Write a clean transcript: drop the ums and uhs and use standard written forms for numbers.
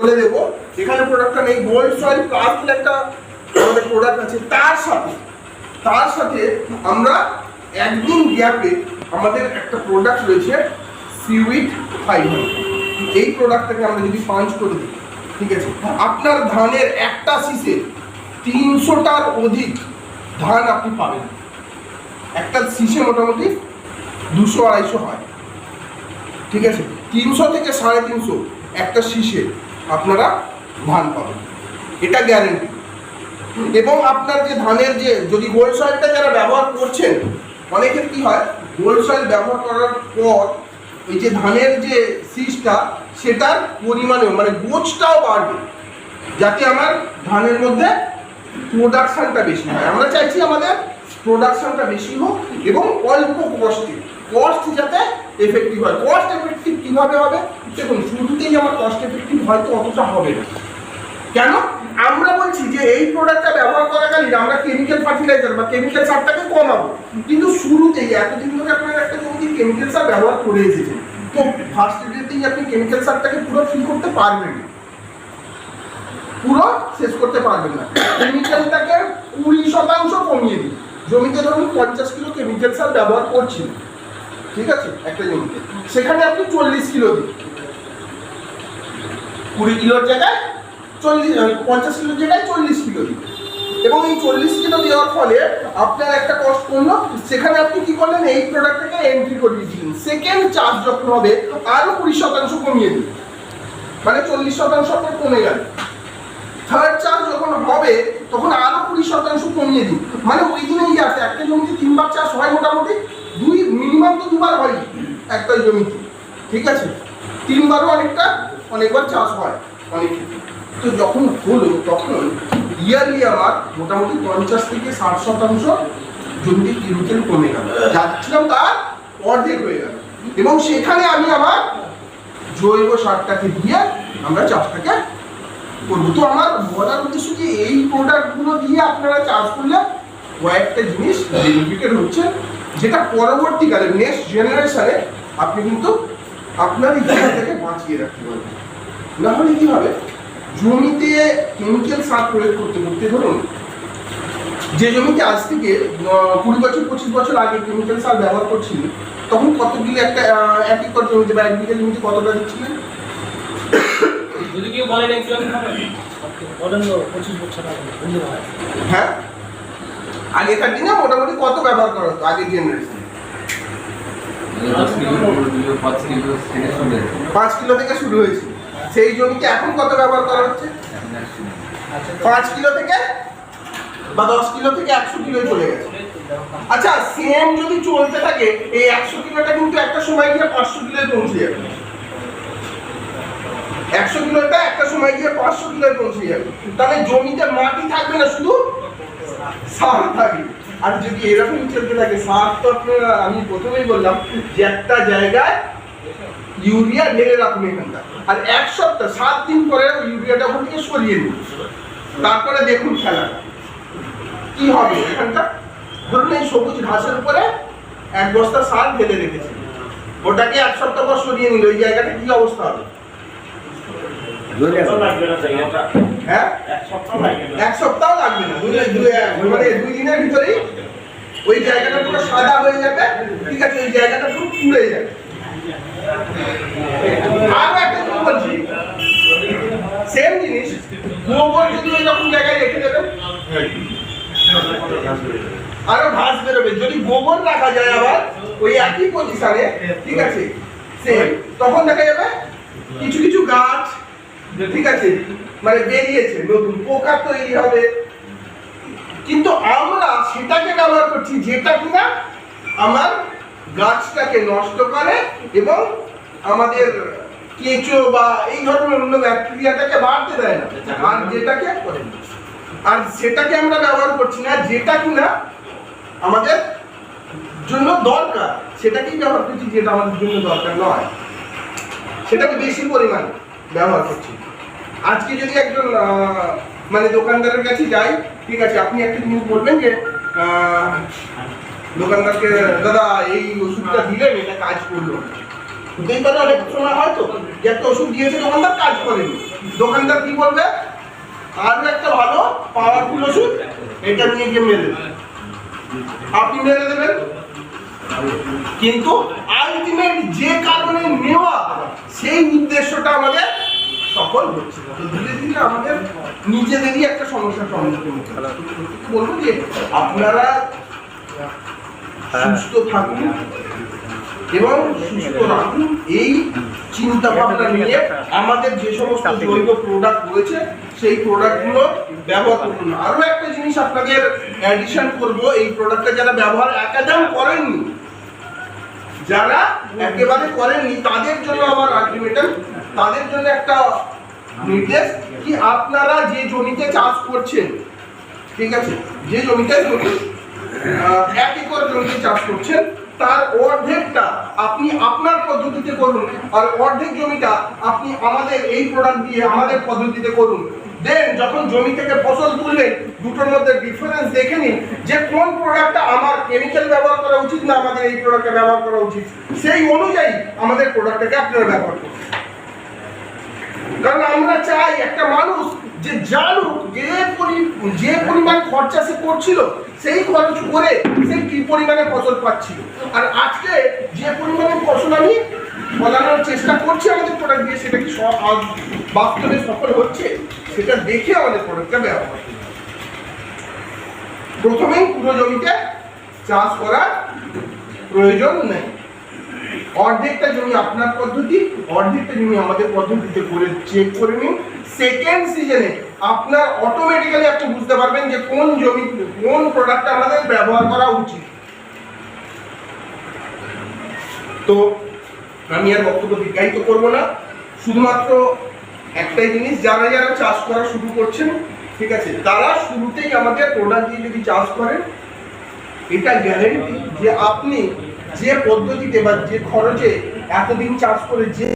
বলে দেবো। এখানে প্রোডাক্টটা নেই, গোল্ড সয়েল প্লাস বলে একটা আমাদের প্রোডাক্ট আছে। তার সাথে আমরা একদিন গ্যাপে আমাদের একটা প্রোডাক্ট রয়েছে সিউইড 500। এই প্রোডাক্টটাকে আমরা যদি পাঞ্চ করে দিই, ঠিক আছে, আপনার ধানের একটা শীষে 300টার অধিক ধান আপনি পাবেন। একটা শীষে মোটামুটি 200-250 হয়, ঠিক আছে। 300 থেকে 350 একটা শীষে আপনারা ধান পাবেন, এটা গ্যারেন্টি। এবং আপনার যে ধানের যে যদি গোল্ড সয়েলটা যারা ব্যবহার করছেন, অনেকের কি হয় গোল্ড সয়েল ব্যবহার করার পর ওই যে ধানের যে শীষটা সেটার পরিমাণেও মানে গোছটাও বাড়বে, যাতে আমার ধানের মধ্যে প্রোডাকশানটা বেশি হয়। আমরা চাইছি আমাদের প্রোডাকশানটা বেশি হোক এবং অল্প কস্ট যাতে এফেক্টিভ হয়। কস্ট এফেক্টিভ কীভাবে হবে? দেখুন, শুরুতেই আমার কস্ট এফেক্টিভ হয়তো অতটা হবে না। কেন? আমরা বলছি যে এই প্রোডাক্টটা ব্যবহার করাকালীন আমরা কেমিক্যাল ফার্টিলাইজার বা কেমিক্যাল সারটাকে কমাবো, কিন্তু শুরুতেই এতদিন ধরে আপনারা একটা জমিতে কেমিক্যাল সার ব্যবহার করে এসেছেন, তো ফার্স্ট ডেতেই আপনি কেমিক্যাল সারটাকে পুরো ফ্রি করতে পারবেন না, পুরো শেষ করতে পারবেন না। কেমিক্যালটাকে 20% কমিয়ে দিন। জমিতে ধরুন 50 কিলো কেমিক্যাল সার ব্যবহার করছি, ঠিক আছে, একটা জমিতে, সেখানে আপনি 40 কিলো দিন। 20 কিলোর জায়গায় 50 কিলোর জায়গায় 40 কিলো দিন। এবং এই 40 কিলো দেওয়ার ফলে আপনার একটা কস্ট করলো, সেখানে আপনি কি করলেন, এই প্রোডাক্টটাকে এন্ট্রি করিয়ে দিলেন। সেকেন্ড চার্জ যখন হবে আরো 20% কমিয়ে দিন, মানে 40% আপনার কমে গেল। থার্ড চার্জ যখন হবে তখন আরো 20% কমিয়ে দিন, মানে ওই দিনেই আসে। একটা জমিতে 3 বার চাষ হয় মোটামুটি, মিনিমাম তো 2 বার হয় একটা জমিতে, ঠিক আছে। 3 বারও অনেকবার চাষ হয় অনেক। তো যখন হলো তখন ইয়ারলি আমার মোটামুটি 50 থেকে 60% জমিতে কেমিক্যাল কমে গেল, যাচ্ছিলাম তার অর্ধেক হয়ে গেল। এবং সেখানে আমি আমার জৈব সারটাকে দিয়ে আমরা চাষটাকে করবো। তো আমার বলার উদ্দেশ্য যে এই প্রোডাক্টগুলো দিয়ে আপনারা চাষ করলে কয়েকটা জিনিস বেনিফিটেড হচ্ছে, যেটা পরবর্তীকালে নেক্সট জেনারেশনে আপনি কিন্তু আপনার এই জায়গা থেকে বাঁচিয়ে রাখতে পারবেন। না হলে কি হবে, জমিতে কেমিক্যাল সার প্রয়োগ করতে করতে ধরুন যে জমিতে আজ থেকে 20 বছর 25 বছর আগে কেমিক্যাল সার ব্যবহার করছিল, তখন কত দিলে একটা 1 একর জমিতে বা 1 বিঘা জমিতে কতটা দিচ্ছিলেন? যদি কেউ বলেন বলেন 25 বছর আগে, হ্যাঁ, আগেকার দিনে মোটামুটি কত ব্যবহার করা হতো আগের জেনারেশনে? 5 কিলো থেকে শুরু হয়েছে। সেই জমিতে এখন কত ব্যবহার করা হচ্ছে? 5 কিলো থেকে বা 10 কিলো থেকে 100 কিলো চলে গেছে। আচ্ছা, সেম যদি চলতে থাকে এই 100 কিলোটা কিন্তু একটা সময় গিয়ে 500 কিলোয় পৌঁছে যাবে। 100 কিলোটা একটা সময় গিয়ে 500 কিলোয় পৌঁছে যাবে। তাহলে জমিতে মাটি থাকবে না, শুধু সার থাকবে। আর যদি এরকম চলতে থাকে, সার তো আপনারা আমি প্রথমেই বললাম যে একটা জায়গায় ইউরিয়া ঢেলে রাখুন এখানটা, আর 1 সপ্তাহ 7 দিন পরে ইউরিয়াটা ওখান থেকে সরিয়ে নিন, তারপরে দেখুন খেলাটা কি হবে। এখানটা ধরুন এই সবুজ ঘাসের উপরে 1 বস্তা সার ঢেলে রেখেছে, ওটাকে 1 সপ্তাহ পর সরিয়ে নিল, ওই জায়গাটা কি অবস্থা হবে? হ্যাঁ, 1 সপ্তাহ লাগবে না, মানে 2 দিনের ভিতরেই ওই জায়গাটা পুরো সাদা হয়ে যাবে, ঠিক আছে, ওই জায়গাটা পুরো পুড়ে যাবে। আরো একটা জিনিস বলছি, সেম জিনিস গোবর যদি এরকম জায়গায় রেখে দেবেন আরো ঘাস বেরোবে। যদি গোবর রাখা যায় আবার ওই একই পজিশনে, ঠিক আছে, সেম, তখন দেখা যাবে কিছু কিছু গাছ, ঠিক আছে, মানে বেরিয়েছে, নতুন পোকা তৈরি হবে। কিন্তু আমরা সেটাকে ব্যবহার করছি যেটা কিনা আমার গাছটাকে নষ্ট করে এবং আমাদের কেঁচো বা এই ধরনের অন্য ব্যাকটেরিয়াটাকে বাড়তে দেয় না, আর যেটাকে আর সেটাকে আমরা ব্যবহার করছি না, যেটা কিনা আমাদের জন্য দরকার সেটাকেই ব্যবহার করছি, যেটা আমাদের জন্য দরকার নয় সেটাকে বেশি পরিমাণে ব্যবহার করছি। আজকে যদি একজন মানে দোকানদারের কাছে যাই, ঠিক আছে, আপনি একটা জিনিস বলবেন যে দোকানদারকে, দাদা এই ওষুধটা দিলেন এটা কাজ করলো, হতেই পারে অনেক সময় হয়তো যে একটা ওষুধ দিয়েছে দোকানদার কাজ করেনি, দোকানদার কি বলবে, আরো একটা ভালো পাওয়ারফুল ওষুধ, এটা নিয়ে গিয়ে মেরে দেবেন, আপনি মেরে দেবেন। কিন্তু আলটিমেট যে কারণে নেওয়া সেই উদ্দেশ্যটা আমাদের সফল হচ্ছে না। তো ধীরে ধীরে আমাদের নিজেদেরই একটা সমস্যার সম্মুখীন হতে হবে। বলবো যে আপনারা সুস্থ থাকুন এবং সুস্থ রাখুন, এই চিন্তা ভাবনা নিয়ে আমাদের যে সমস্ত জৈব প্রোডাক্ট রয়েছে সেই প্রোডাক্টগুলো ব্যবহার করুন। আরো একটা জিনিস আপনাদের অ্যাডিশন করব, এই প্রোডাক্টটা যারা ব্যবহার একদম করেননি, যারা একেবারে করেননি তাদের জন্য আমার আলটিমেটাম, তাদের জন্য একটা নির্দেশ কি আপনারা যে জমিতে চাষ করছেন, ঠিক আছে, যে জমিতে ধরুন 1 একর জমিতে চাষ করছেন, তার অর্ধেকটা আপনি আপনার পদ্ধতিতে করুন আর অর্ধেক জমিটা আপনি আমাদের এই প্রোডাক্ট দিয়ে আমাদের পদ্ধতিতে করুন। দেন যখন জমি থেকে ফসল তুললেন দুটোর মধ্যে ডিফারেন্স দেখে নিন যে কোন প্রোডাক্টটা আমার কেমিক্যাল ব্যবহার করা উচিত না আমাদের এই প্রোডাক্টটা ব্যবহার করা উচিত, সেই অনুযায়ী আমাদের প্রোডাক্টটাকে আপনারা ব্যবহার করুন। কারণ আমরা চাই একটা মানুষ যে জানুক যে পরিমাণ খরচা সে করছিল সেই খরচ করে সে কি পরিমাণে ফসল পাচ্ছিল, আর আজকে যে পরিমাণে ফসল আমি ফলানোর চেষ্টা করছি আমাদের প্রোডাক্ট দিয়ে সেটা কি বাস্তবে সফল হচ্ছে সেটা দেখে আমাদের প্রোডাক্টটা ব্যবহার করতে হবে। প্রথমেই পুরো জমিতে চাষ করার প্রয়োজন নেই, অর্ধেকটা জমি আপনার পদ্ধতি, অর্ধেকটা জমি আমাদের পদ্ধতিতে করে চেক করে নিন। সেকেন্ড সিজনে আপনার অটোমেটিক্যালি আপনি বুঝতে পারবেন যে কোন জমি কোন প্রোডাক্টটা আমাদের ব্যবহার করা উচিত। তো আমি আর বক্তব্য দীর্ঘায়িত করব না, শুধুমাত্র একটাই জিনিস, যারা যারা চাষ করা শুরু করছেন, ঠিক আছে, তারা শুরুতেই আমাদের প্রোডাক্ট দিয়ে যদি চাষ করেন, এটা গ্যারেন্টি যে আপনি যে পদ্ধতিতে বা যে খরচে এতদিন চাষ করে যে